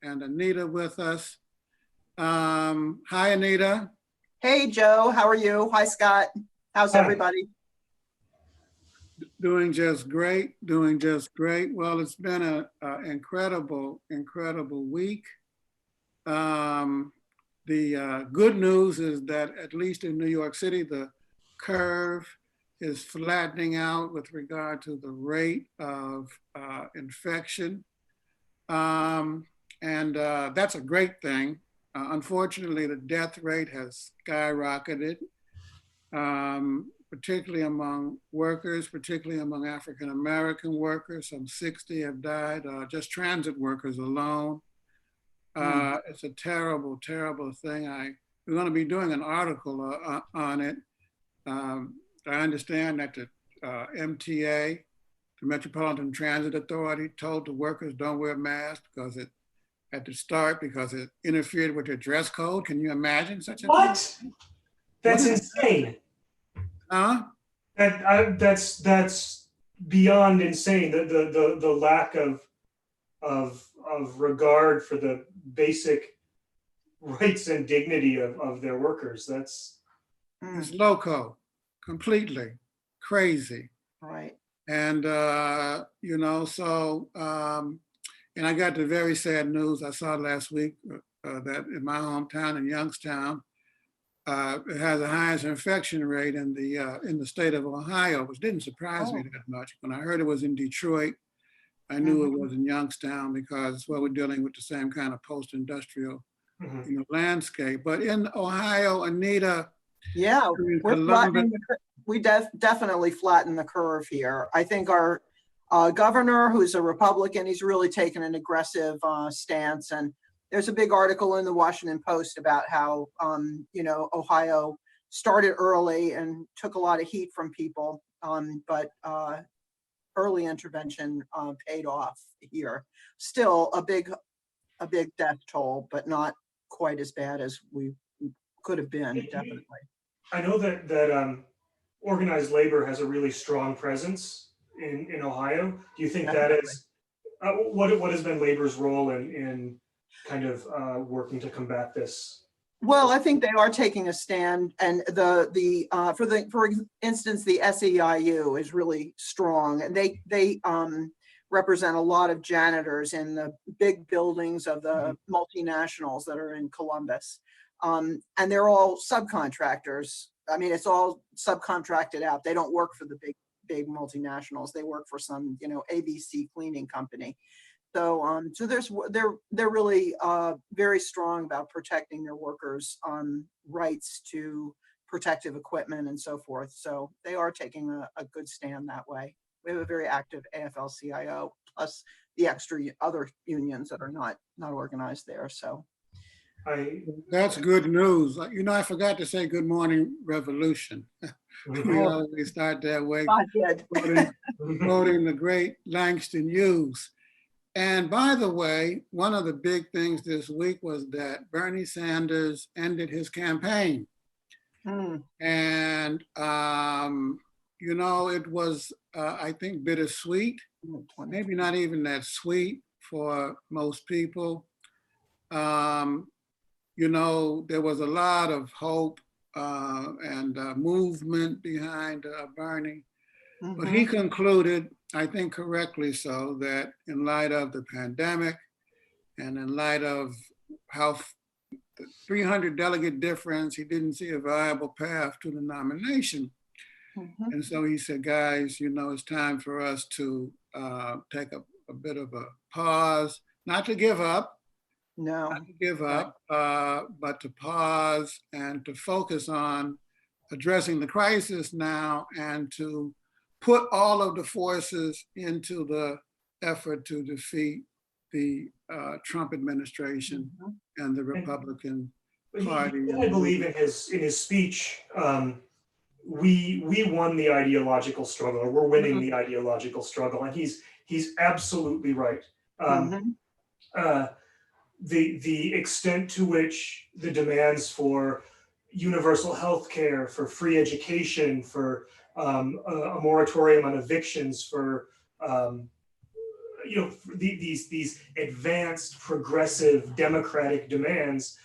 Anita with us. Hi, Anita. Hey, Joe, how are you? Hi, Scott. How's everybody? Doing just great, doing just great. Well, it's been an incredible week. The good news is that at least in New York City, the curve is flattening out with regard to the rate of infection. And that's a great thing. Unfortunately, the death rate has skyrocketed, particularly among workers, particularly among African-American workers. Some 60 have died, just transit workers alone. It's a terrible, terrible thing. We're going to be doing an article on it. I understand that the MTA, the Metropolitan Transit Authority, told the workers don't wear masks because it interfered with their dress code. Can you imagine such a thing? That's insane. Huh? That's beyond insane. The lack of regard for the basic rights and dignity of their workers. It's loco, completely crazy. Right. And and I got the very sad news I saw last week that in my hometown in Youngstown, it has the highest infection rate in the state of Ohio, which didn't surprise me that much. When I heard it was in Detroit, I knew it was in Youngstown because we're dealing with the same kind of post-industrial landscape. But in Ohio, Anita, yeah, we definitely flatten the curve here. I think our governor, who's a Republican, he's really taken an aggressive stance. And there's a big article in the Washington Post about how, Ohio started early and took a lot of heat from people, but early intervention paid off here. Still a big death toll, but not quite as bad as we could have been, definitely. I know that organized labor has a really strong presence in Ohio. Do you think Definitely. that is, what has been labor's role in kind of working to combat this? Well, I think they are taking a stand, and for instance, the SEIU is really strong, and they represent a lot of janitors in the big buildings of the multinationals that are in Columbus, and they're all subcontractors. I mean, it's all subcontracted out. They don't work for the big multinationals. They work for some, ABC cleaning company. So, they're really very strong about protecting their workers' rights to protective equipment and so forth. So they are taking a good stand that way. We have a very active AFL-CIO, plus the extra other unions that are not organized there. So that's good news. I forgot to say good morning, Revolution. We always start that way, quoting the great Langston Hughes. And by the way, one of the big things this week was that Bernie Sanders ended his campaign. And, it was, I think, bittersweet, maybe not even that sweet for most people. There was a lot of hope and movement behind Bernie. But he concluded, I think correctly so, that in light of the pandemic and in light of how the 300 delegate difference, he didn't see a viable path to the nomination. And so he said, guys, it's time for us to take a bit of a pause, not to give up, but to pause and to focus on addressing the crisis now and to put all of the forces into the effort to defeat the Trump administration and the Republican Party. I believe in his speech, we won the ideological struggle, or we're winning the ideological struggle, and he's absolutely right. The extent to which the demands for universal health care, for free education, for a moratorium on evictions, for these advanced, progressive, democratic demands,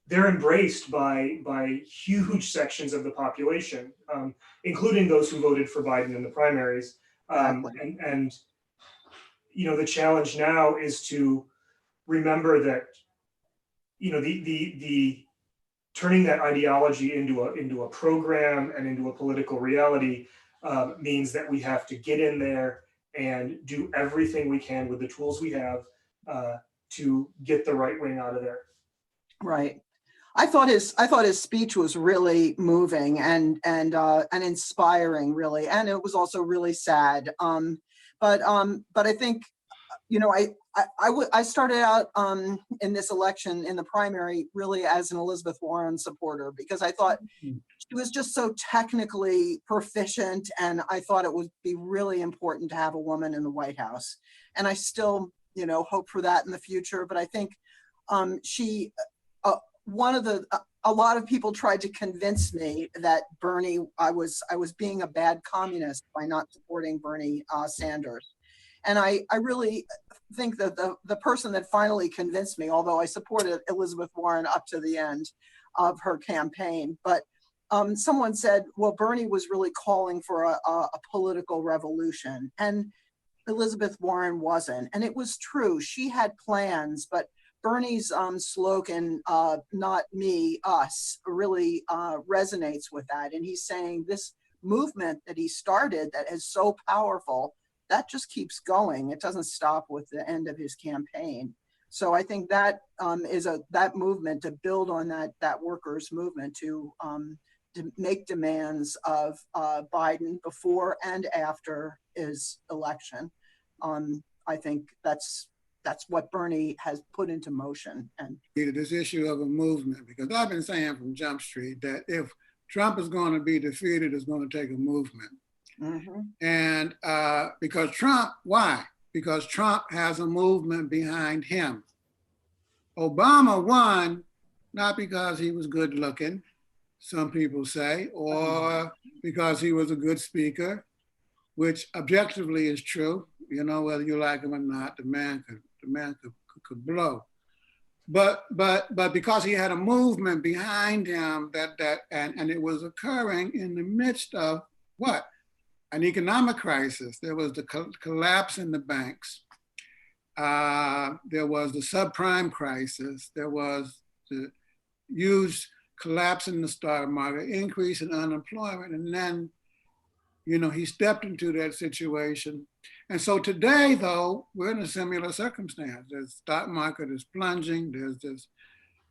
they're embraced by huge sections of the population, including those who voted for Biden in the primaries. Exactly. And the challenge now is to remember that the turning that ideology into a program and into a political reality means that we have to get in there and do everything we can with the tools we have to get the right wing out of there. Right. I thought his speech was really moving and inspiring, really, and it was also really sad. But I think, I started out in this election in the primary really as an Elizabeth Warren supporter, because I thought she was just so technically proficient, and I thought it would be really important to have a woman in the White House. And I still, hope for that in the future. But I think she. A lot of people tried to convince me that I was being a bad communist by not supporting Bernie Sanders. And I really think that the person that finally convinced me, although I supported Elizabeth Warren up to the end of her campaign, but someone said, well, Bernie was really calling for a political revolution, and Elizabeth Warren wasn't. And it was true. She had plans, but Bernie's slogan, not me, us, really resonates with that. And he's saying this movement that he started that is so powerful, that just keeps going. It doesn't stop with the end of his campaign. So I think that is that movement to build on that workers' movement to make demands of Biden before and after his election. I think that's what Bernie has put into motion. And this issue of a movement, because I've been saying from Jump Street that if Trump is going to be defeated, it's going to take a movement. mm-hmm. And because Trump, why? Because Trump has a movement behind him. Obama won not because he was good looking, some people say, or because he was a good speaker, which objectively is true. Whether you like him or not, the man could blow. But because he had a movement behind him and it was occurring in the midst of what? An economic crisis. There was the collapse in the banks. There was the subprime crisis. There was the huge collapse in the stock market, increase in unemployment. And then, he stepped into that situation. And so today, though, we're in a similar circumstance. The stock market is plunging. There's this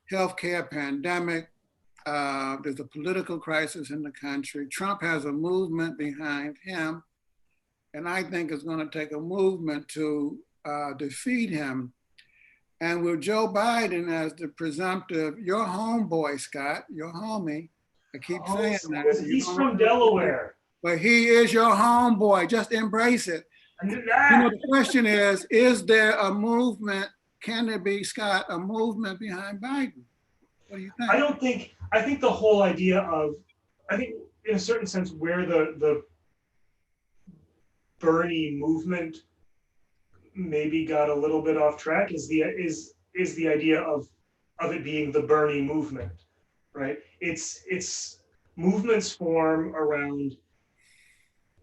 healthcare pandemic. There's a political crisis in the country. Trump has a movement behind him. And I think it's going to take a movement to defeat him. And with Joe Biden as the presumptive, your homeboy, Scott, your homie, I keep saying that. He's from Delaware. But he is your homeboy. Just embrace it. The question is there a movement? Can there be, Scott, a movement behind Biden? What do you think? I think the whole idea of, in a certain sense, where the Bernie movement maybe got a little bit off track is the idea of it being the Bernie movement, right? It's movements form around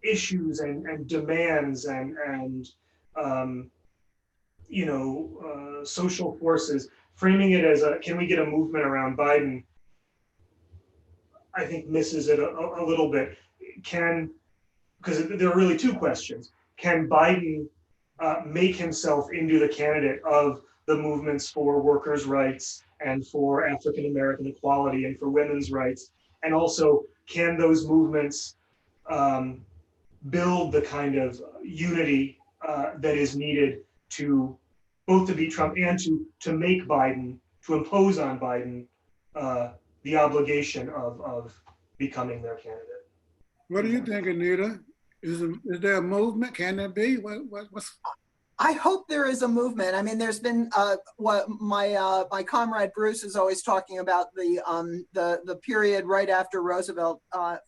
issues and demands and social forces. Framing it as can we get a movement around Biden, I think misses it a little bit. Because there are really two questions. Can Biden make himself into the candidate of the movements for workers' rights and for African American equality and for women's rights? And also, can those movements build the kind of unity that is needed to both to beat Trump and to make Biden, to impose on Biden the obligation of becoming their candidate? What do you think, Anita? Is there a movement? Can there be? What's... I hope there is a movement. I mean, there's been what my comrade Bruce is always talking about the period right after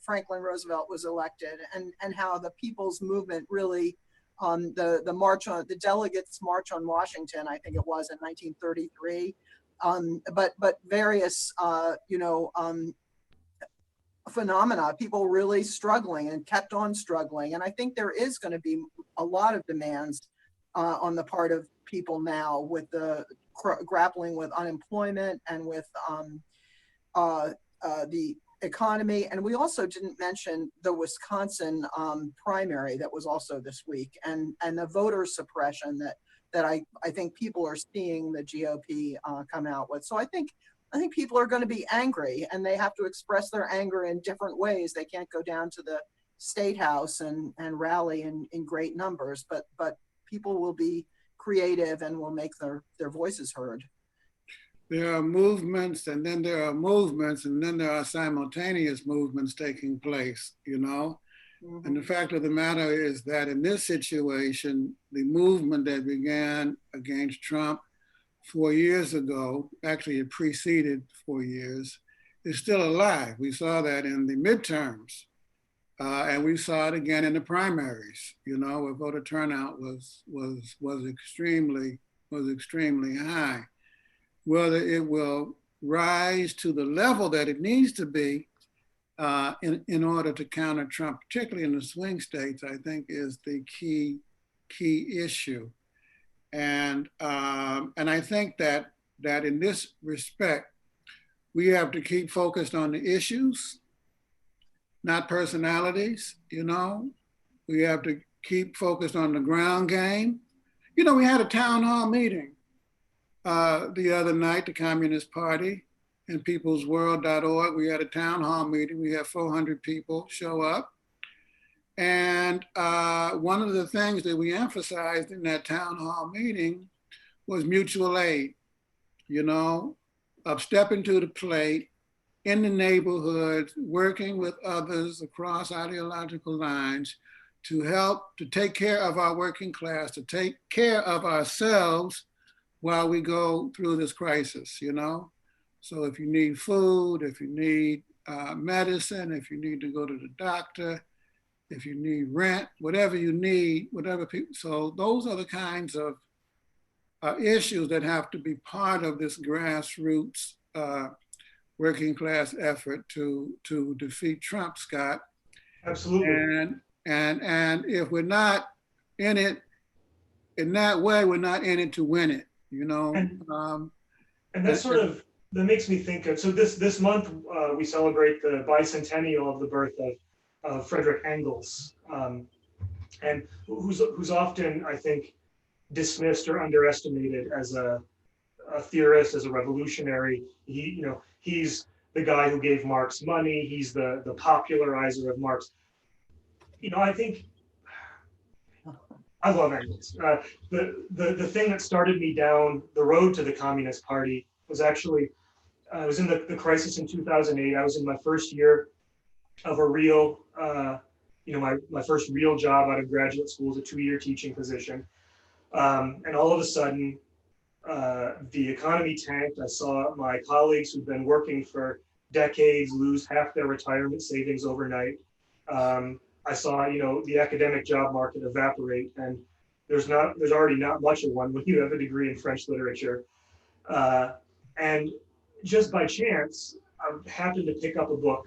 Franklin Roosevelt was elected, and how the people's movement really the march on the delegates march on Washington, I think it was in 1933. But various, phenomena, people really struggling and kept on struggling. And I think there is going to be a lot of demands on the part of people now with the grappling with unemployment and with the economy. And we also didn't mention the Wisconsin primary that was also this week, and the voter suppression that I think people are seeing the GOP come out with. So I think people are going to be angry, and they have to express their anger in different ways. They can't go down to the State House and rally in great numbers, but people will be creative and will make their voices heard. There are movements, and then there are movements, and then there are simultaneous movements taking place, Mm-hmm. And the fact of the matter is that in this situation, the movement that began against Trump 4 years ago, actually it preceded 4 years, is still alive. We saw that in the midterms, and we saw it again in the primaries, where voter turnout was extremely high. Whether it will rise to the level that it needs to be in order to counter Trump, particularly in the swing states, I think is the key issue. And I think that in this respect, we have to keep focused on the issues, not personalities, We have to keep focused on the ground game. We had a town hall meeting the other night, the Communist Party and peoplesworld.org. We had a town hall meeting. We had 400 people show up. And one of the things that we emphasized in that town hall meeting was mutual aid, of stepping to the plate in the neighborhoods, working with others across ideological lines to help to take care of our working class, to take care of ourselves while we go through this crisis, So if you need food, if you need medicine, if you need to go to the doctor, if you need rent, whatever you need, so those are the kinds of issues that have to be part of this grassroots working class effort to defeat Trump, Scott. Absolutely. And if we're not in it in that way, we're not in it to win it, And that's that makes me think of, so this month we celebrate the bicentennial of the birth of Frederick Engels, and who's often, I think, dismissed or underestimated as a theorist, as a revolutionary. He's the guy who gave Marx money. He's the popularizer of Marx. I think I love Engels. The thing that started me down the road to the Communist Party was actually, I was in the crisis in 2008. I was in my first year of a real, my first real job out of graduate school is a 2-year teaching position. And all of a sudden, the economy tanked. I saw my colleagues who'd been working for decades lose half their retirement savings overnight. I saw, the academic job market evaporate, and there's already not much of one when you have a degree in French literature. And just by chance, I happened to pick up a book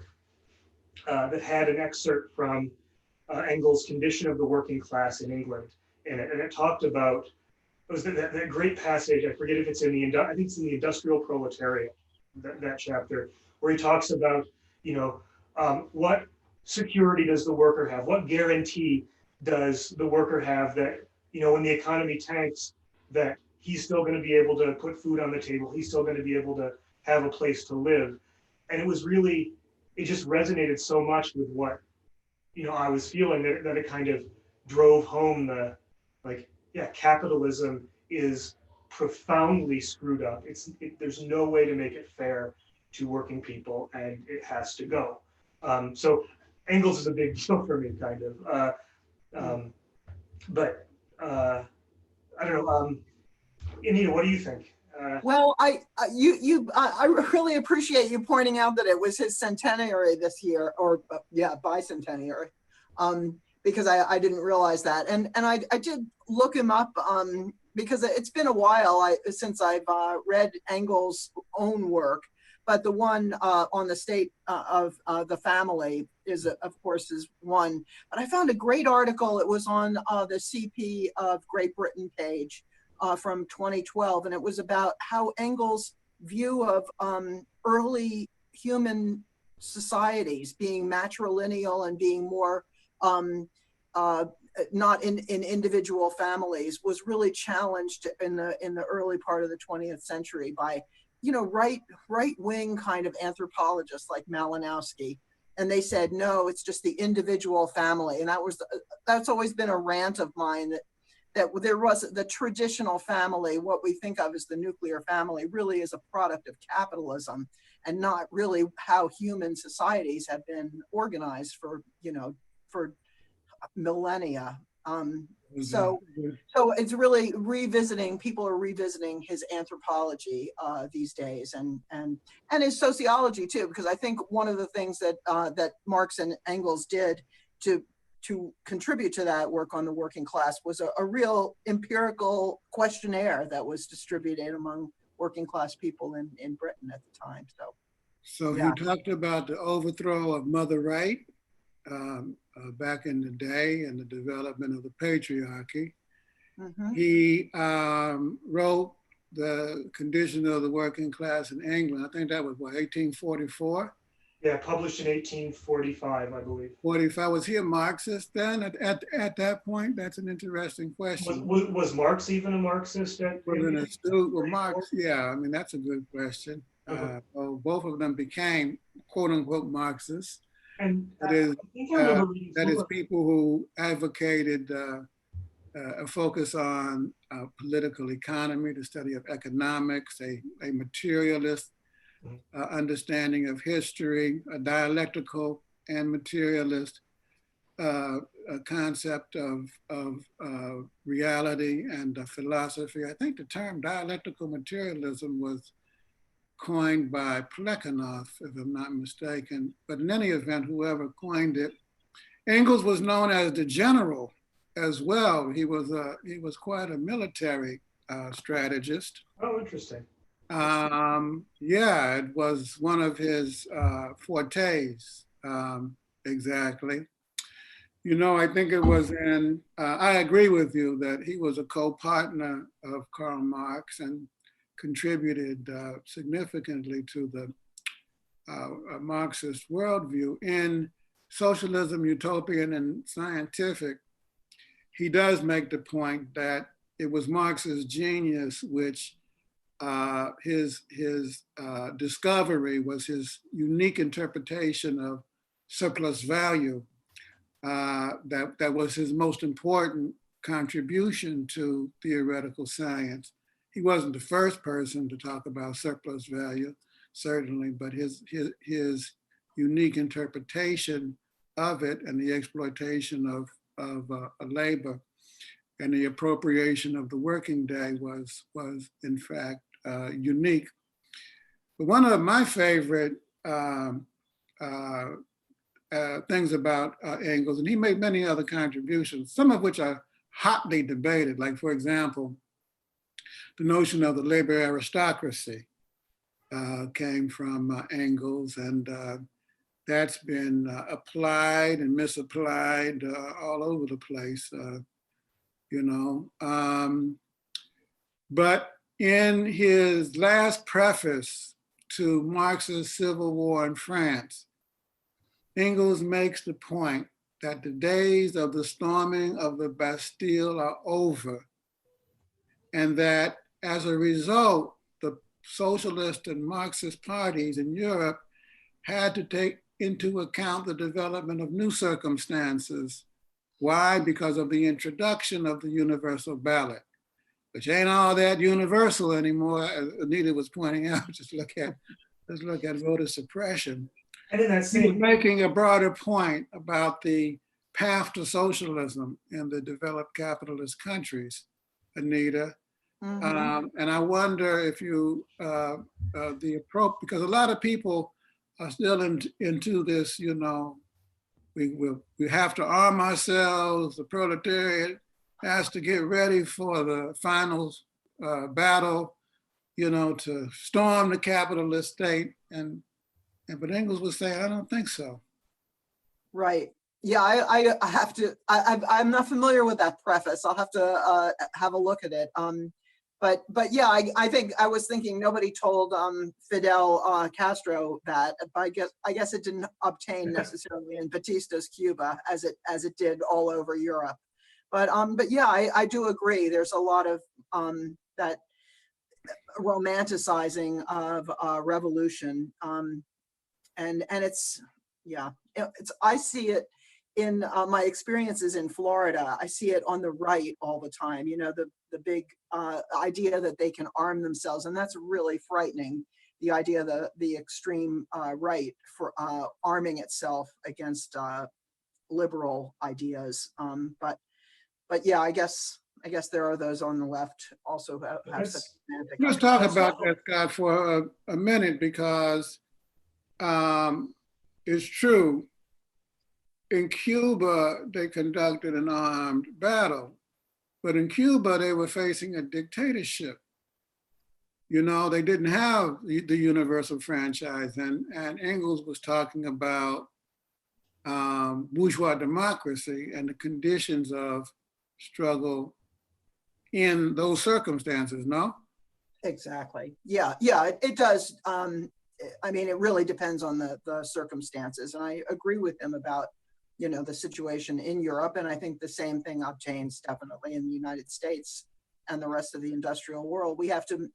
that had an excerpt from Engels' Condition of the Working Class in England in it, and it talked about, it was that great passage. I forget if it's I think it's in the Industrial Proletariat, that chapter, where he talks about, what security does the worker have? What guarantee does the worker have that, when the economy tanks, that he's still going to be able to put food on the table, he's still going to be able to have a place to live? And it just resonated so much with what, I was feeling, that it kind of drove home capitalism is profoundly screwed up. There's no way to make it fair to working people, and it has to go. So Engels is a big deal for me, kind of. But I don't know. Anita, what do you think? Well, I really appreciate you pointing out that it was his centenary this year, or bicentenary. because I didn't realize that. And I did look him up because it's been a while since I've read Engels' own work, but the one on the state of the family is, of course, is one. But I found a great article. It was on the CP of Great Britain page from 2012, and it was about how Engels' view of early human societies being matrilineal and being more not in individual families was really challenged in the early part of the 20th century by, you know, right wing kind of anthropologists like Malinowski. And they said, no, it's just the individual family. And that's always been a rant of mine, that there was the traditional family, what we think of as the nuclear family, really is a product of capitalism and not really how human societies have been organized for, you know, for millennia. So it's really revisiting, people are revisiting his anthropology these days, and his sociology too, because I think one of the things that that Marx and Engels did to contribute to that work on the working class was a real empirical questionnaire that was distributed among working class people in Britain at the time. So yeah. he talked about the overthrow of Mother Right back in the day and the development of the patriarchy. Mm-hmm. He wrote The Condition of the Working Class in England. I think that was what, 1844? Yeah, published in 1845, I believe. 45. Was he a Marxist then at that point? That's an interesting question. Was Marx even a Marxist? Well, Marx, yeah, I mean, that's a good question. Well, both of them became quote unquote Marxists. And that is people who advocated a focus on political economy, the study of economics, a materialist understanding of history, a dialectical and materialist a concept of reality and philosophy. I think the term dialectical materialism was coined by Plekhanov, if I'm not mistaken. But in any event, whoever coined it, Engels was known as the general as well. He was quite a military strategist. Oh, interesting. Yeah, it was one of his fortes, exactly. You know, I think it was I agree with you that he was a co-partner of Karl Marx and contributed significantly to the Marxist worldview. In Socialism, Utopian, and Scientific, he does make the point that it was Marx's genius which his discovery was his unique interpretation of surplus value. That was his most important contribution to theoretical science. He wasn't the first person to talk about surplus value, certainly, but his unique interpretation of it and the exploitation of labor and the appropriation of the working day was in fact unique. But one of my favorite things about Engels, and he made many other contributions, some of which are hotly debated, like, for example, the notion of the labor aristocracy came from Engels, and that's been applied and misapplied all over the place, you know. But in his last preface to Marx's Civil War in France, Engels makes the point that the days of the storming of the Bastille are over, and that as a result, the socialist and Marxist parties in Europe had to take into account the development of new circumstances. Why? Because of the introduction of the universal ballot, which ain't all that universal anymore, as Anita was pointing out. Just look at voter suppression. And in that He was making a broader point about the path to socialism in the developed capitalist countries, Anita. Mm-hmm. And I wonder if you, the approach, because a lot of people are still into this, you know, we have to arm ourselves. The proletariat has to get ready for the final battle, you know, to storm the capitalist state. But Engels would say, I don't think so. Right. Yeah, I have to, I'm not familiar with that preface. I'll have to have a look at it. But yeah, I think I was thinking nobody told Fidel Castro that. But I guess it didn't obtain necessarily in Batista's Cuba as it did all over Europe. But yeah, I do agree. There's a lot of that romanticizing of revolution, and it's, yeah, I see it in my experiences in Florida. I see it on the right all the time. You know, the big idea that they can arm themselves, and that's really frightening. The idea that the extreme right for arming itself against liberal ideas. But yeah, I guess there are those on the left also who have such romantic Let's talk ideas. about that, Scott, for a minute, because it's true. In Cuba, they conducted an armed battle, but in Cuba, they were facing a dictatorship. You know, they didn't have the universal franchise, and Engels was talking about bourgeois democracy and the conditions of struggle in those circumstances, no? Exactly. Yeah, it does. I mean, it really depends on the circumstances. And I agree with him about, you know, the situation in Europe. And I think the same thing obtains definitely in the United States and the rest of the industrial world. We have to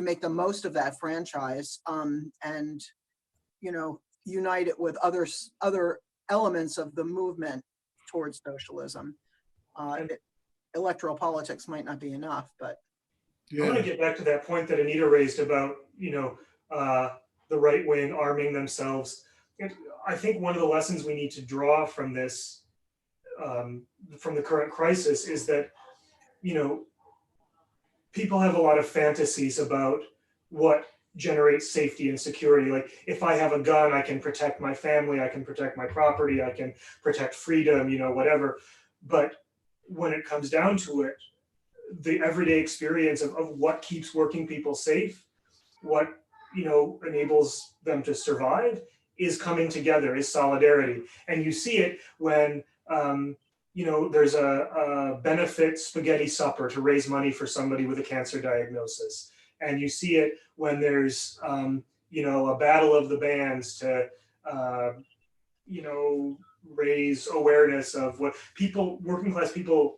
make the most of that franchise, and, you know, unite it with other elements of the movement towards socialism. Electoral politics might not be enough, but. I want to get back to that point that Anita raised about, you know, the right wing arming themselves. I think one of the lessons we need to draw from this, from the current crisis, is that, you know, people have a lot of fantasies about what generates safety and security. Like, if I have a gun, I can protect my family, I can protect my property, I can protect freedom, you know, whatever. But when it comes down to it, the everyday experience of what keeps working people safe, what, you know, enables them to survive, is coming together, is solidarity. And you see it when, you know, there's a benefit spaghetti supper to raise money for somebody with a cancer diagnosis. And you see it when there's, you know, a battle of the bands to, you know, raise awareness of what people, working class people,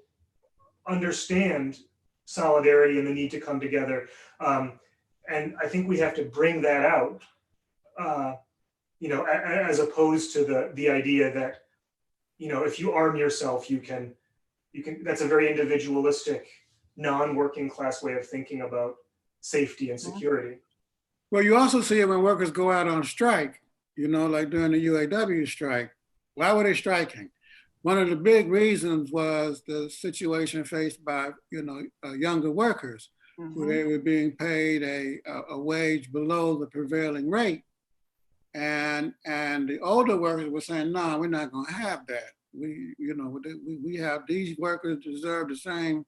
understand solidarity and the need to come together. And I think we have to bring that out, you know, as opposed to the idea that, you know, if you arm yourself, you can, that's a very individualistic, non-working class way of thinking about safety and security. Well, you also see it when workers go out on strike, you know, like during the UAW strike. Why were they striking? One of the big reasons was the situation faced by, you know, younger workers, who they were being paid a wage below the prevailing rate. And the older workers were saying, no, we're not gonna have that. We have, these workers deserve the same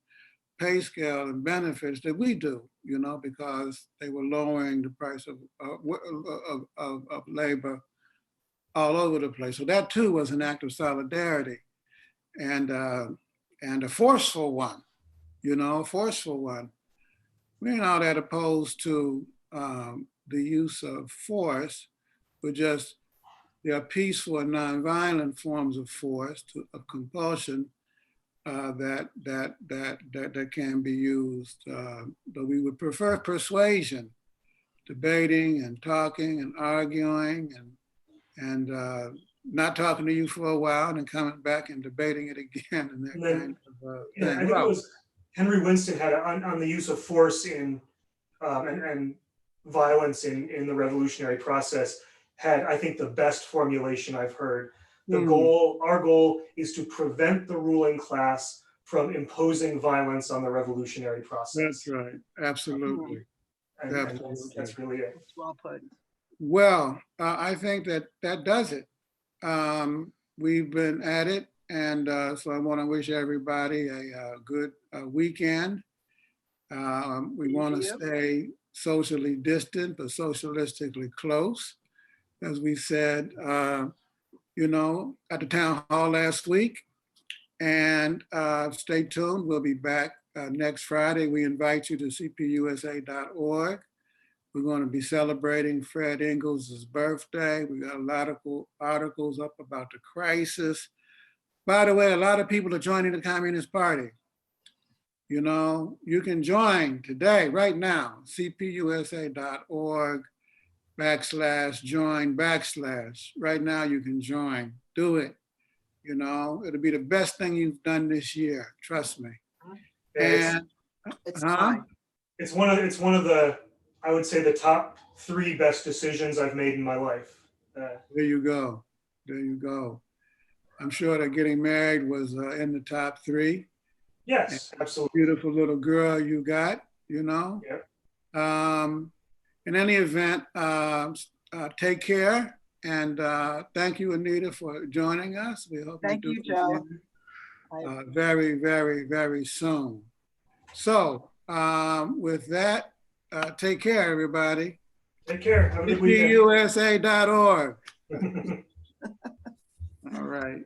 pay scale and benefits that we do, you know, because they were lowering the price of labor all over the place. So that too was an act of solidarity, and a forceful one, you know, a forceful one. We're not that opposed to the use of force, but just there are peaceful and nonviolent forms of force, of compulsion, that can be used. But we would prefer persuasion, debating and talking and arguing and not talking to you for a while and coming back and debating it again and that kind of yeah, thing. I think it was Henry Winston had on the use of force in and violence in the revolutionary process, had, I think, the best formulation I've heard. The goal, our goal, is to prevent the ruling class from imposing violence on the revolutionary process. That's right, absolutely. And Absolutely. that's really it. That's well put. Well, I think that does it. we've been at it. And so I want to wish everybody a good weekend. We want to Yep. stay socially distant, but socialistically close. As we said, you know, at the town hall last week. And stay tuned. We'll be back next Friday. We invite you to cpusa.org. We're going to be celebrating Fred Engels' birthday. We got a lot of articles up about the crisis. By the way, a lot of people are joining the Communist Party. You know, you can join today, right now, cpusa.org/join/. Right now you can join. Do it. You know, it'll be the best thing you've done this year. Trust me. Yeah, It's Huh? time. it's one of the, I would say, the top 3 best decisions I've made in my life. There you go. There you go. I'm sure that getting married was in the top 3. Yes, absolutely. Beautiful little girl you got, you know. Yep. In any event, take care. And thank you, Anita, for joining us. We hope Thank do you, it Joe. again, very, very, very soon. So with that, take care, everybody. Take care. Have a good weekend. cpusa.org. All right.